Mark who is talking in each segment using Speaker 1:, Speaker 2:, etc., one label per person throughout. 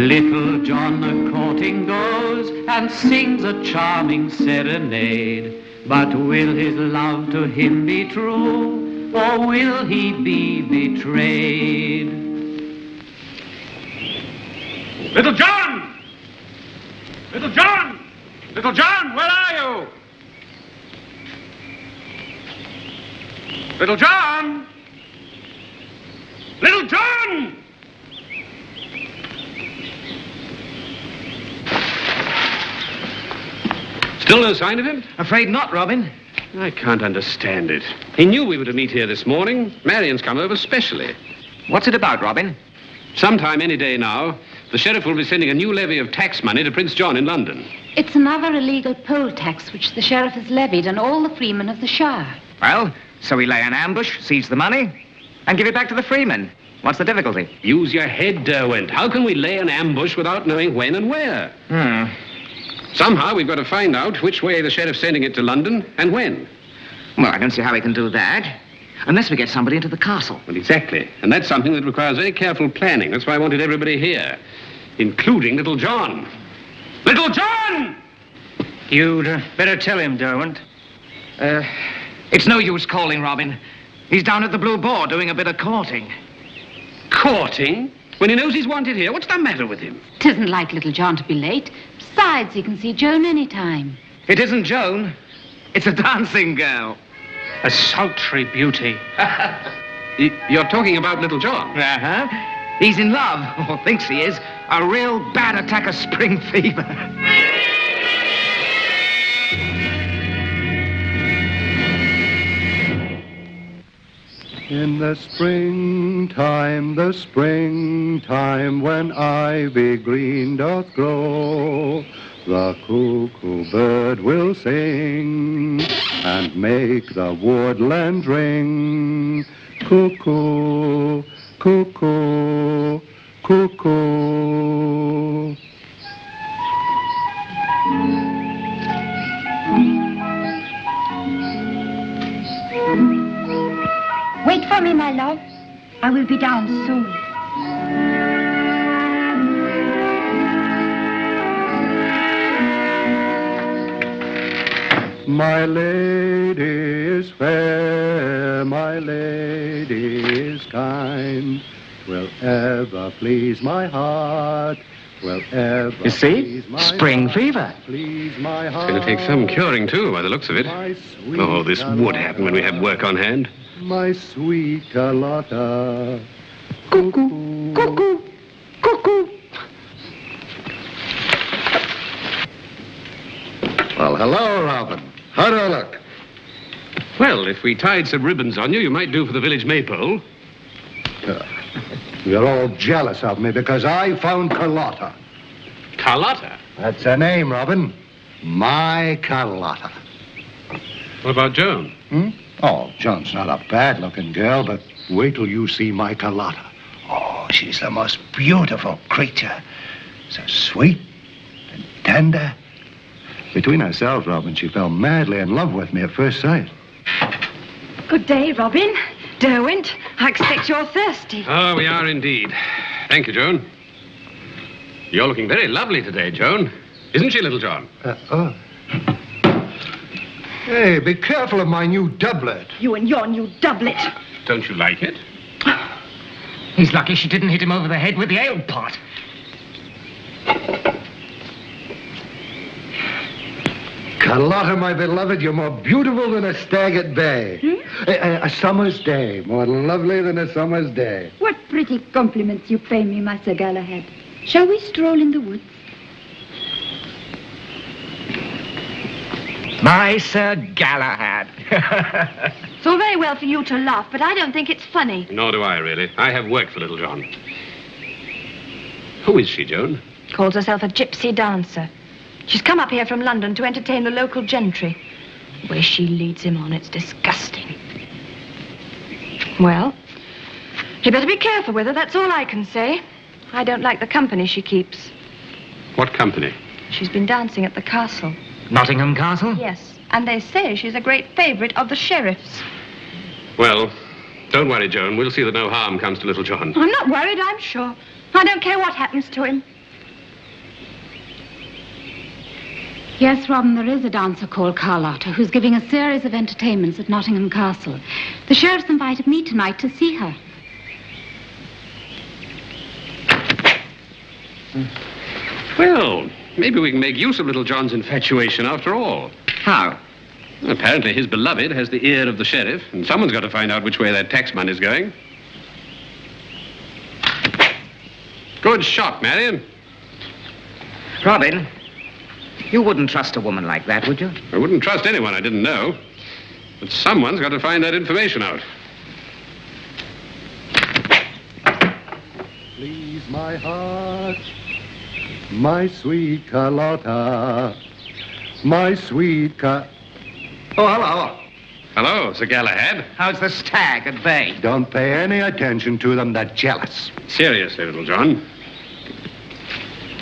Speaker 1: Little John a-courting goes and sings a charming serenade. But will his love to him be true, or will he be betrayed? Little John! Little John! Little John, where are you? Little John! Little John! Still no sign of him?
Speaker 2: Afraid not, Robin.
Speaker 1: I can't understand it. He knew we were to meet here this morning. Marion's come over specially.
Speaker 2: What's it about, Robin?
Speaker 1: Sometime any day now, the sheriff will be sending a new levy of tax money to Prince John in London.
Speaker 3: It's another illegal poll tax which the sheriff has levied on all the freemen of the Shire.
Speaker 2: Well, so we lay an ambush, seize the money, and give it back to the freemen. What's the difficulty?
Speaker 1: Use your head, Derwent. How can we lay an ambush without knowing when and where? Somehow we've got to find out which way the sheriff's sending it to London and when.
Speaker 2: Well, I don't see how we can do that. Unless we get somebody into the castle.
Speaker 1: Well, exactly. And that's something that requires very careful planning. That's why I wanted everybody here, including Little John. Little John!
Speaker 4: You'd better tell him, Derwent.
Speaker 2: It's no use calling, Robin. He's down at the Blue Boar doing a bit of courting.
Speaker 1: Courting? When he knows he's wanted here, what's the matter with him?
Speaker 3: 'Tisn't like Little John to be late. Besides, he can see Joan any time.
Speaker 2: It isn't Joan. It's a dancing girl.
Speaker 4: A sultry beauty.
Speaker 1: You're talking about Little John?
Speaker 2: Uh-huh. He's in love, or thinks he is. A real bad attack of spring fever.
Speaker 5: In the springtime, when ivy green doth grow, the cuckoo bird will sing and make the woodland ring. Cuckoo, cuckoo, cuckoo.
Speaker 6: Wait for me, my love. I will be down soon.
Speaker 5: My lady is fair, my lady is kind, will ever please my heart, will ever
Speaker 2: You see?
Speaker 5: please my
Speaker 2: Spring
Speaker 5: heart,
Speaker 2: fever.
Speaker 5: please my heart.
Speaker 1: It's going to take some curing, too, by the looks of it.
Speaker 5: My sweet
Speaker 1: Oh, this would happen when we have work on hand.
Speaker 5: My sweet Carlotta.
Speaker 6: Cuckoo, cuckoo, cuckoo.
Speaker 5: Well, hello, Robin. How do I look?
Speaker 1: Well, if we tied some ribbons on you, you might do for the village maypole.
Speaker 5: You're all jealous of me because I found Carlotta.
Speaker 1: Carlotta?
Speaker 5: That's her name, Robin. My Carlotta.
Speaker 1: What about Joan?
Speaker 5: Oh, Joan's not a bad-looking girl, but wait till you see my Carlotta. Oh, she's the most beautiful creature. So sweet and tender. Between ourselves, Robin, she fell madly in love with me at first sight.
Speaker 6: Good day, Robin. Derwent, I expect you're thirsty.
Speaker 1: Oh, we are indeed. Thank you, Joan. You're looking very lovely today, Joan. Isn't she, Little John?
Speaker 5: Hey, be careful of my new doublet.
Speaker 6: You and your new doublet.
Speaker 1: Don't you like it?
Speaker 2: He's lucky she didn't hit him over the head with the ale pot.
Speaker 5: Carlotta, my beloved, you're more beautiful than a stag at bay. A summer's day, more lovely than a summer's day.
Speaker 6: What pretty compliments you pay me, my Sir Galahad. Shall we stroll in the woods?
Speaker 2: My Sir Galahad.
Speaker 6: It's all very well for you to laugh, but I don't think it's funny.
Speaker 1: Nor do I, really. I have work for Little John. Who is she, Joan?
Speaker 7: Calls herself a gypsy dancer. She's come up here from London to entertain the local gentry. The way she leads him on, it's disgusting. Well, you better be careful with her, that's all I can say. I don't like the company she keeps.
Speaker 1: What company?
Speaker 7: She's been dancing at the castle.
Speaker 2: Nottingham Castle?
Speaker 7: Yes, and they say she's a great favorite of the sheriff's.
Speaker 1: Well, don't worry, Joan. We'll see that no harm comes to Little John.
Speaker 6: I'm not worried, I'm sure. I don't care what happens to him.
Speaker 3: Yes, Robin, there is a dancer called Carlotta who's giving a series of entertainments at Nottingham Castle. The sheriff's invited me tonight to see her.
Speaker 8: Well, maybe we can make use of little John's infatuation after all.
Speaker 2: How?
Speaker 8: Apparently his beloved has the ear of the sheriff, and someone's got to find out which way that tax money's going. Good shot, Marion.
Speaker 2: Robin, you wouldn't trust a woman like that, would you?
Speaker 8: I wouldn't trust anyone I didn't know. But someone's got to find that information out.
Speaker 5: Please, my heart, my sweet Carlotta, my sweet Oh, hello.
Speaker 8: Hello, Sir Galahad.
Speaker 2: How's the stag at bay?
Speaker 5: Don't pay any attention to them. They're jealous.
Speaker 8: Seriously, little John.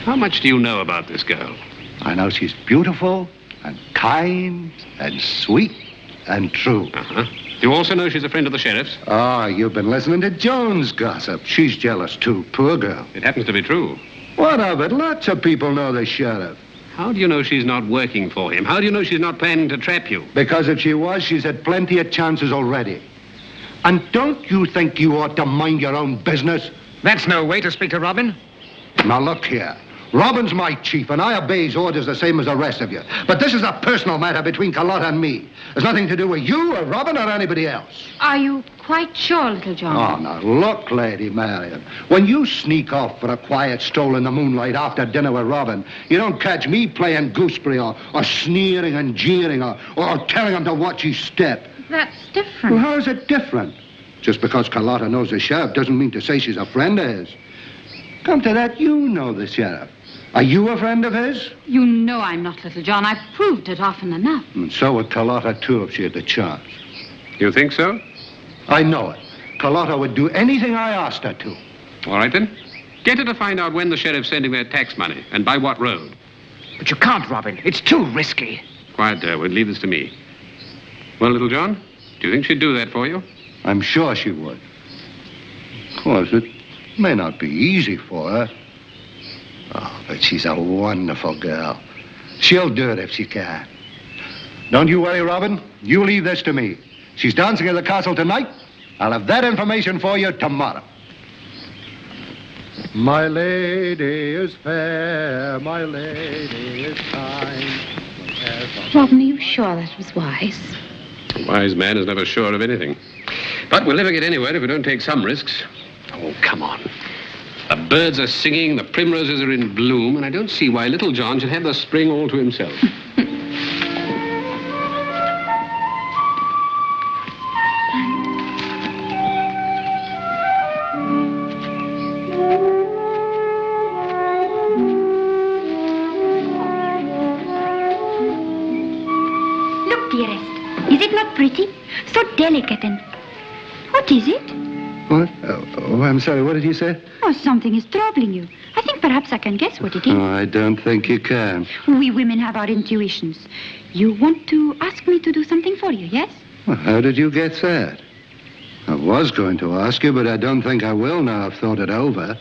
Speaker 8: How much do you know about this girl?
Speaker 5: I know she's beautiful and kind and sweet and true.
Speaker 8: Uh-huh. You also know she's a friend of the sheriff's?
Speaker 5: Ah, you've been listening to Joan's gossip. She's jealous, too. Poor girl.
Speaker 8: It happens to be true.
Speaker 5: What of it? Lots of people know the sheriff.
Speaker 8: How do you know she's not working for him? How do you know she's not planning to trap you?
Speaker 5: Because if she was, she's had plenty of chances already. And don't you think you ought to mind your own business?
Speaker 2: That's no way to speak to Robin.
Speaker 5: Now, look here. Robin's my chief, and I obey his orders the same as the rest of you. But this is a personal matter between Carlotta and me. It's nothing to do with you or Robin or anybody else.
Speaker 3: Are you quite sure, little John?
Speaker 5: Oh, now, look, Lady Marion. When you sneak off for a quiet stroll in the moonlight after dinner with Robin, you don't catch me playing gooseberry or sneering and jeering or telling him to watch his step.
Speaker 3: That's different.
Speaker 5: Well, how is it different? Just because Carlotta knows the sheriff doesn't mean to say she's a friend of his. Come to that, you know the sheriff. Are you a friend of his?
Speaker 3: You know I'm not, little John. I've proved it often enough.
Speaker 5: And so would Carlotta, too, if she had the chance.
Speaker 8: You think so?
Speaker 5: I know it. Carlotta would do anything I asked her to.
Speaker 8: All right, then. Get her to find out when the sheriff's sending their tax money and by what road.
Speaker 2: But you can't, Robin. It's too risky.
Speaker 8: Quiet, Durwood. Leave this to me. Well, little John, do you think she'd do that for you?
Speaker 5: I'm sure she would. Of course, it may not be easy for her. Oh, but she's a wonderful girl. She'll do it if she can. Don't you worry, Robin. You leave this to me. She's dancing at the castle tonight. I'll have that information for you tomorrow. My lady is fair, my lady is kind.
Speaker 3: Robin, are you sure that was wise?
Speaker 8: A wise man is never sure of anything. But we'll never get anywhere if we don't take some risks. Oh, come on. The birds are singing, the primroses are in bloom, and I don't see why little John should have the spring all to himself.
Speaker 6: Look, dearest. Is it not pretty? So delicate and... What is it?
Speaker 5: What? Oh, I'm sorry. What did you say?
Speaker 6: Oh, something is troubling you. I think perhaps I can guess what it is.
Speaker 5: Oh, I don't think you can.
Speaker 6: We women have our intuitions. You want to ask me to do something for you, yes?
Speaker 5: Well, how did you get that? I was going to ask you, but I don't think I will now I've thought it over.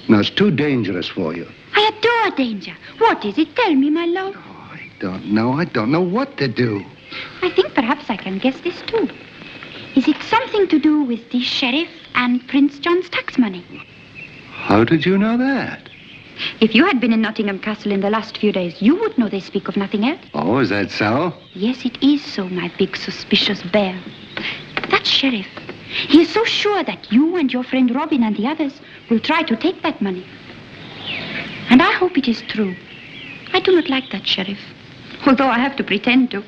Speaker 5: Now, it's too dangerous for you.
Speaker 6: I adore danger. What is it? Tell me, my love.
Speaker 5: Oh, I don't know. I don't know what to do.
Speaker 6: I think perhaps I can guess this too. Is it something to do with the sheriff and Prince John's tax money?
Speaker 5: How did you know that?
Speaker 6: If you had been in Nottingham Castle in the last few days, you would know they speak of nothing else.
Speaker 5: Oh, is that so?
Speaker 6: Yes, it is so, my big suspicious bear. That sheriff, he is so sure that you and your friend Robin and the others will try to take that money. And I hope it is true. I do not like that sheriff, although I have to pretend to.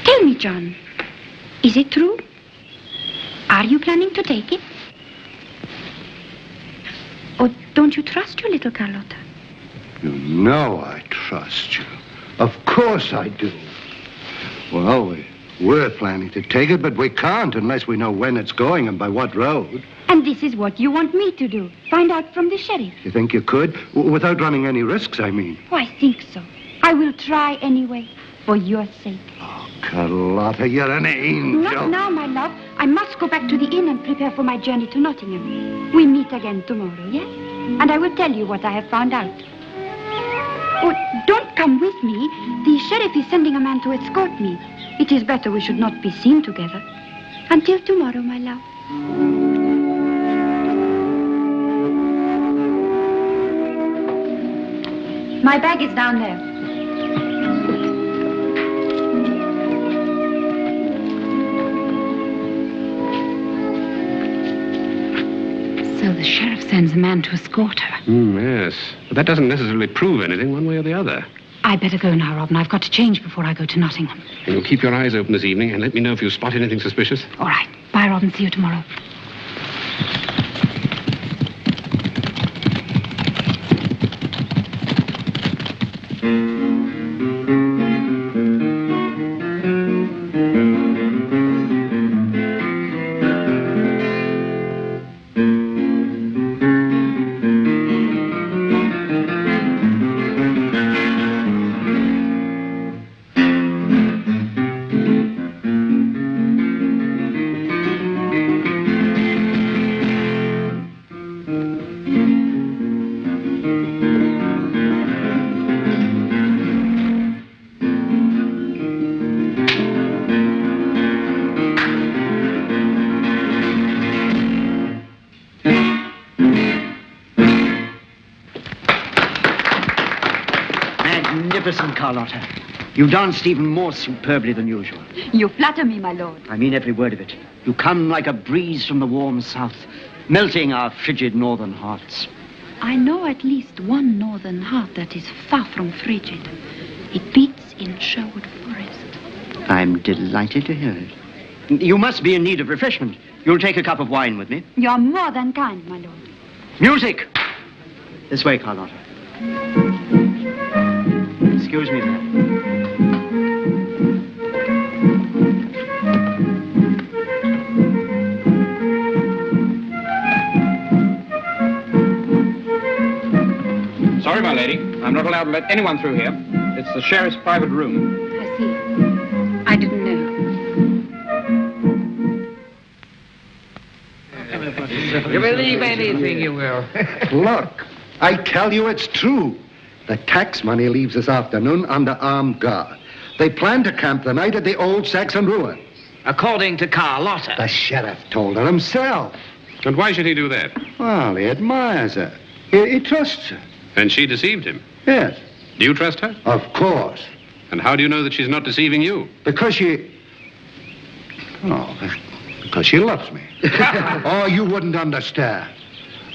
Speaker 6: Tell me, John, is it true? Are you planning to take it? Or don't you trust your little Carlotta?
Speaker 5: You know I trust you. Of course I do. Well, we're planning to take it, but we can't unless we know when it's going and by what road.
Speaker 6: And this is what you want me to do. Find out from the sheriff.
Speaker 5: You think you could? Without running any risks, I mean.
Speaker 6: Oh, I think so. I will try anyway, for your sake.
Speaker 5: Oh, Carlotta, you're an angel.
Speaker 6: Not now, my love. I must go back to the inn and prepare for my journey to Nottingham. We meet again tomorrow, yes? And I will tell you what I have found out. Oh, don't come with me. The sheriff is sending a man to escort me. It is better we should not be seen together. Until tomorrow, my love. My bag is down there.
Speaker 3: So the sheriff sends a man to escort her.
Speaker 8: Yes. But that doesn't necessarily prove anything one way or the other.
Speaker 3: I'd better go now, Robin. I've got to change before I go to Nottingham.
Speaker 8: And you'll keep your eyes open this evening and let me know if you spot anything suspicious.
Speaker 3: All right. Bye, Robin. See you tomorrow.
Speaker 9: Magnificent, Carlotta. You danced even more superbly than usual.
Speaker 6: You flatter me, my lord.
Speaker 9: I mean every word of it. You come like a breeze from the warm south, melting our frigid northern hearts.
Speaker 6: I know at least one northern heart that is far from frigid. It beats in Sherwood Forest.
Speaker 9: I'm delighted to hear it. You must be in need of refreshment. You'll take a cup of wine with me.
Speaker 6: You are more than kind, my lord.
Speaker 9: Music! This way, Carlotta. Excuse me, ma'am.
Speaker 2: Sorry, my lady. I'm not allowed to let anyone through here. It's the sheriff's private room.
Speaker 3: I see. I didn't know.
Speaker 2: You believe anything you will.
Speaker 5: Look, I tell you it's true. The tax money leaves this afternoon under armed guard. They plan to camp the night at the old Saxon ruin.
Speaker 2: According to Carlotta.
Speaker 5: The sheriff told her himself.
Speaker 8: And why should he do that?
Speaker 5: Well, he admires her. He trusts her.
Speaker 8: And she deceived him.
Speaker 5: Yes,
Speaker 8: Do you trust her?
Speaker 5: of course.
Speaker 8: And how do you know that she's not deceiving you?
Speaker 5: Because she... Oh, because she loves me. Oh, you wouldn't understand.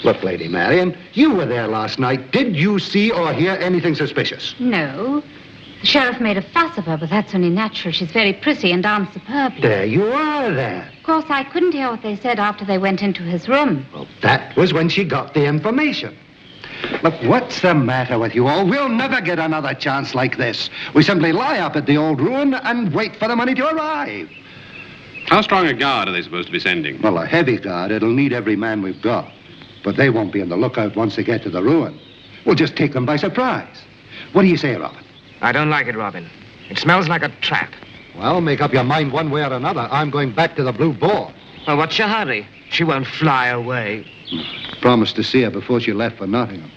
Speaker 5: Look, Lady Marion, you were there last night. Did you see or hear anything suspicious?
Speaker 3: No. The sheriff made a fuss of her, but that's only natural. She's very pretty and danced superbly.
Speaker 5: There you are, then.
Speaker 3: Of course, I couldn't hear what they said after they went into his room.
Speaker 5: Well, that was when she got the information. Look, what's the matter with you all? We'll never get another chance like this. We simply lie up at the old ruin and wait for the money to arrive.
Speaker 8: How strong a guard are they supposed to be sending?
Speaker 5: Well, a heavy guard. It'll need every man we've got. But they won't be on the lookout once they get to the ruin. We'll just take them by surprise. What do you say, Robin?
Speaker 2: I don't like it, Robin. It smells like a trap.
Speaker 5: Well, make up your mind one way or another. I'm going back to the Blue Boar.
Speaker 2: Well, what's your hurry? She won't fly away.
Speaker 5: Promised to see her before she left for Nottingham.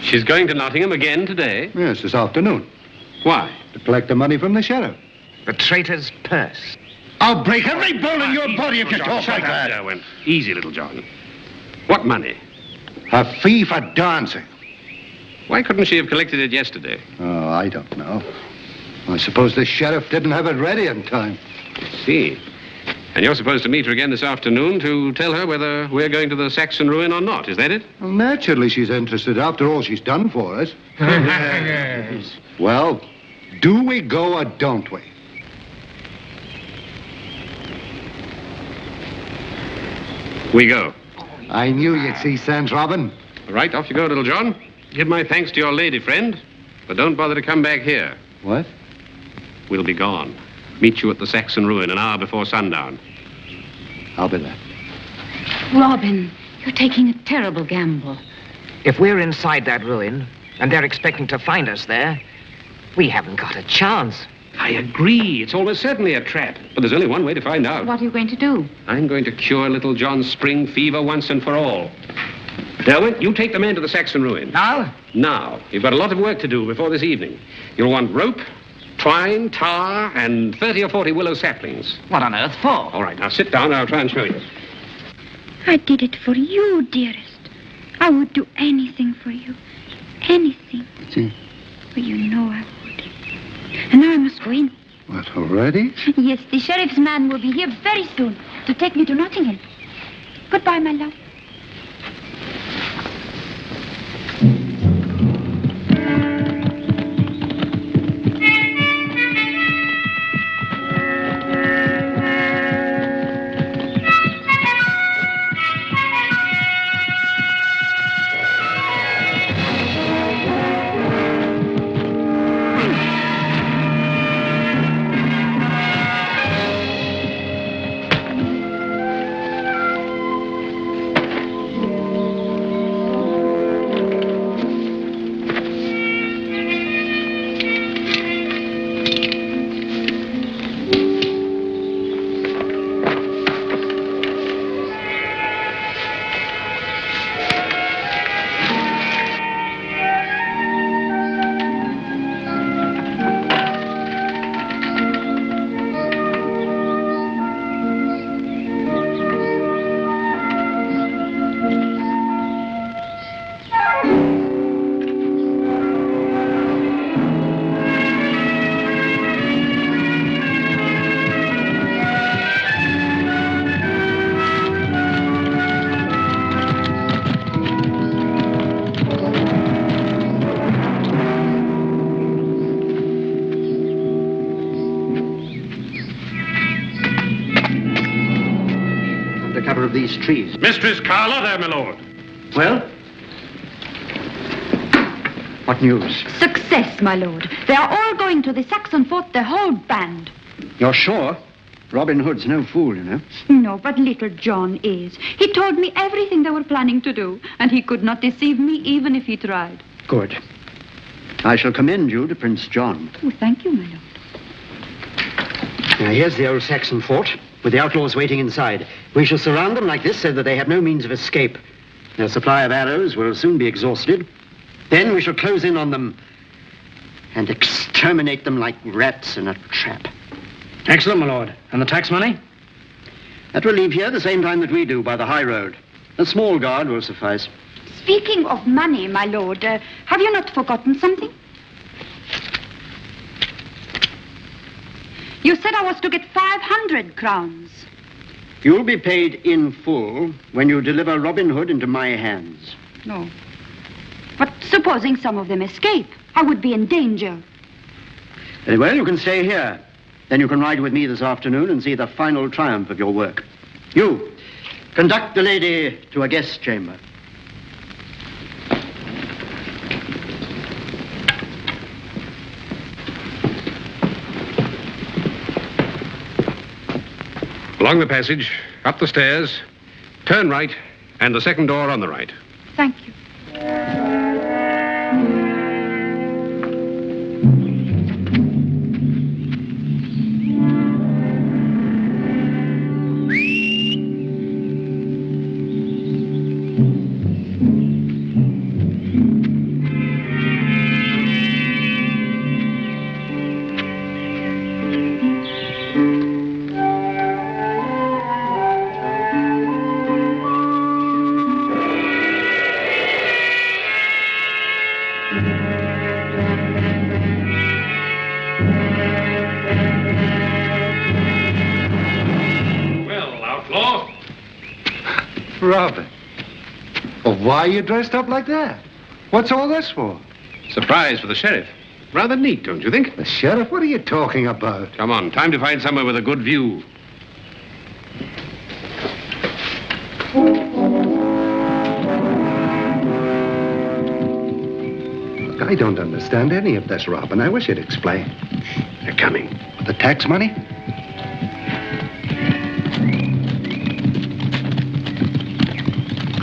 Speaker 8: She's going to Nottingham again today?
Speaker 5: Yes, this afternoon.
Speaker 8: Why?
Speaker 5: To collect the money from the sheriff.
Speaker 2: The traitor's purse.
Speaker 5: I'll break every bone in your body if you talk like
Speaker 8: Shut up,
Speaker 5: that.
Speaker 8: Joan. Easy, little John. What money?
Speaker 5: A fee for dancing.
Speaker 8: Why couldn't she have collected it yesterday?
Speaker 5: Oh, I don't know. I suppose the sheriff didn't have it ready in time.
Speaker 8: I see. And you're supposed to meet her again this afternoon to tell her whether we're going to the Saxon ruin or not. Is that it?
Speaker 5: Well, naturally she's interested after all she's done for us. Well, do we go or don't we?
Speaker 8: We go.
Speaker 5: I knew you'd see sense, Robin.
Speaker 8: All right, off you go, little John. Give my thanks to your lady friend, but don't bother to come back here.
Speaker 5: What?
Speaker 8: We'll be gone. Meet you at the Saxon ruin an hour before sundown.
Speaker 5: I'll be there.
Speaker 3: Robin, you're taking a terrible gamble.
Speaker 2: If we're inside that ruin, and they're expecting to find us there, we haven't got a chance.
Speaker 8: I agree. It's almost certainly a trap. But there's only one way to find out.
Speaker 3: What are you going to do?
Speaker 8: I'm going to cure little John's spring fever once and for all. Derwent, you take the men to the Saxon ruin.
Speaker 9: Now?
Speaker 8: Now. You've got a lot of work to do before this evening. You'll want rope, twine, tar, and 30 or 40 willow saplings.
Speaker 9: What on earth for?
Speaker 8: All right, now sit down and I'll try and show you.
Speaker 6: I did it for you, dearest. I would do anything for you. Anything.
Speaker 5: See?
Speaker 6: For you know I would. And now I must go in.
Speaker 5: What, already?
Speaker 6: Yes, the sheriff's man will be here very soon to take me to Nottingham. Goodbye, my love.
Speaker 9: Of these trees.
Speaker 4: Mistress Carlotta, my lord.
Speaker 9: Well? What news?
Speaker 6: Success, my lord. They are all going to the Saxon fort, the whole band.
Speaker 9: You're sure? Robin Hood's no fool, you know.
Speaker 6: No, but little John is. He told me everything they were planning to do, and he could not deceive me even if he tried.
Speaker 9: Good. I shall commend you to Prince John.
Speaker 6: Oh, thank you, my lord.
Speaker 9: Now, here's the old Saxon fort, with the outlaws waiting inside. We shall surround them like this so that they have no means of escape. Their supply of arrows will soon be exhausted. Then we shall close in on them and exterminate them like rats in a trap.
Speaker 2: Excellent, my lord. And the tax money?
Speaker 9: That will leave here the same time that we do, by the high road. A small guard will suffice.
Speaker 6: Speaking of money, my lord, have you not forgotten something? You said I was to get 500 crowns.
Speaker 9: You'll be paid in full when you deliver Robin Hood into my hands.
Speaker 6: No. But supposing some of them escape, I would be in danger.
Speaker 9: Very well, you can stay here. Then you can ride with me this afternoon and see the final triumph of your work. You, conduct the lady to a guest chamber.
Speaker 8: Along the passage, up the stairs, turn right, and the second door on the right.
Speaker 6: Thank you.
Speaker 5: Robin. Well, why are you dressed up like that? What's all this for?
Speaker 8: Surprise for the sheriff. Rather neat, don't you think?
Speaker 5: The sheriff? What are you talking about?
Speaker 8: Come on, time to find somewhere with a good view.
Speaker 5: Look, I don't understand any of this, Robin. I wish you'd explain.
Speaker 8: They're coming.
Speaker 5: The tax money?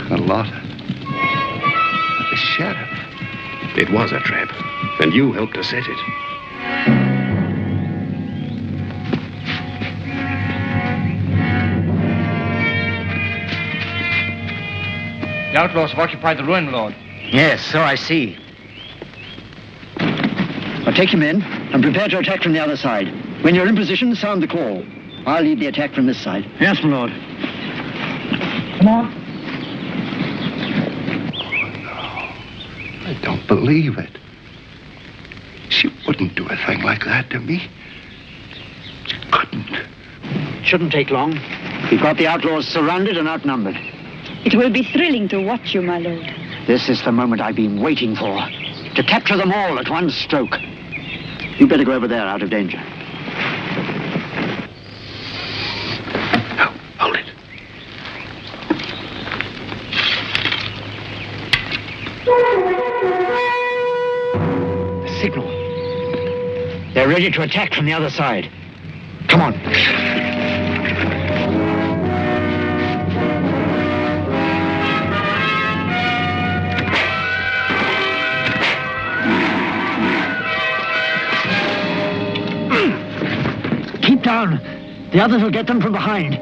Speaker 5: Carlotta. The sheriff.
Speaker 8: It was a trap, and you helped to set it.
Speaker 4: The outlaws have occupied the ruin, Lord.
Speaker 9: Yes, so I see. Well, take him in and prepare to attack from the other side. When you're in position, sound the call. I'll lead the attack from this side. Yes, my lord. Come on.
Speaker 5: I don't believe it. She wouldn't do a thing like that to me. She couldn't.
Speaker 9: Shouldn't take long. We've got the outlaws surrounded and outnumbered.
Speaker 6: It will be thrilling to watch you, my lord.
Speaker 9: This is the moment I've been waiting for. To capture them all at one stroke. You better go over there out of danger.
Speaker 5: No, hold it.
Speaker 9: The signal. They're ready to attack from the other side. Come on. Keep down. The others will get them from behind.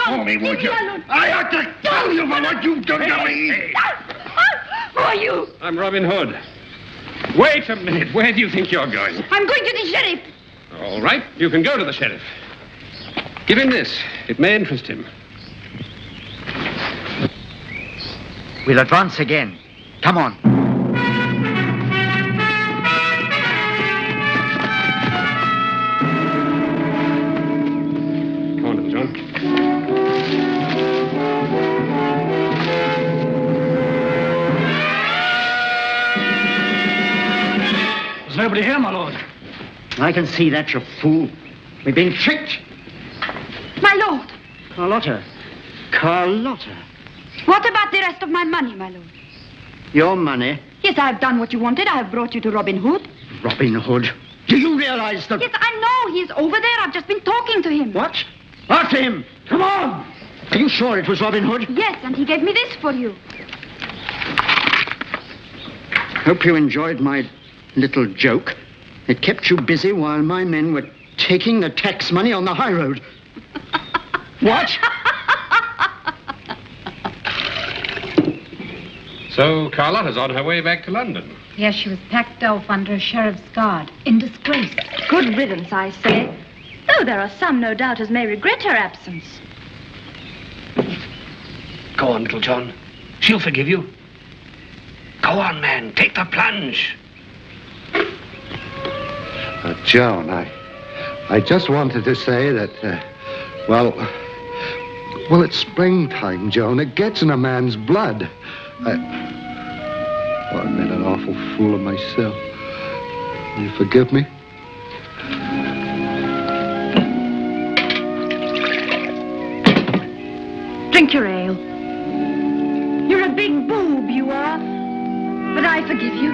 Speaker 5: For me, would you? I ought to tell you for what you've done to me.
Speaker 6: Who are you?
Speaker 8: I'm Robin Hood. Wait a minute. Where do you think you're going?
Speaker 6: I'm going to the sheriff.
Speaker 8: All right. You can go to the sheriff. Give him this. It may interest him.
Speaker 9: We'll advance again. Come on.
Speaker 8: Come on, little John.
Speaker 4: There's nobody here, my lord.
Speaker 9: I can see that, you fool. We've been tricked.
Speaker 6: My lord,
Speaker 9: Carlotta. Carlotta.
Speaker 6: what about the rest of my money, my lord?
Speaker 9: Your money?
Speaker 6: Yes, I have done what you wanted. I have brought you to Robin Hood.
Speaker 9: Robin Hood. Do you realize that...
Speaker 6: Yes, I know. He's over there. I've just been talking to him.
Speaker 9: What? After him. Come on. Are you sure it was Robin Hood?
Speaker 6: Yes, and he gave me this for you.
Speaker 9: Hope you enjoyed my little joke. It kept you busy while my men were taking the tax money on the high road. What?
Speaker 8: So Carlotta's on her way back to London.
Speaker 3: Yes, she was packed off under a sheriff's guard, in disgrace.
Speaker 7: Good riddance, I say. Though there are some, no doubt, as may regret her absence.
Speaker 8: Go on, little John. She'll forgive you. Go on, man. Take the plunge.
Speaker 5: Joan, I just wanted to say that, well, it's springtime, Joan. It gets in a man's blood. I made an awful fool of myself. Will you forgive me?
Speaker 7: Drink your ale. You're a big boob, you are. But I forgive you.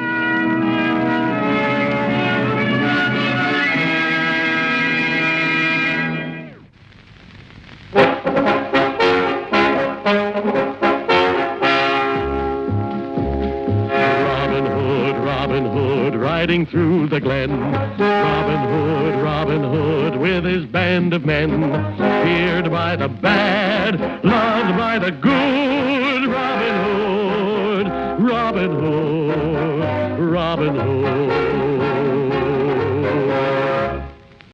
Speaker 10: Riding through the glen, Robin Hood, with his band of men, feared by the bad, loved by the good, Robin Hood, Robin Hood, Robin Hood.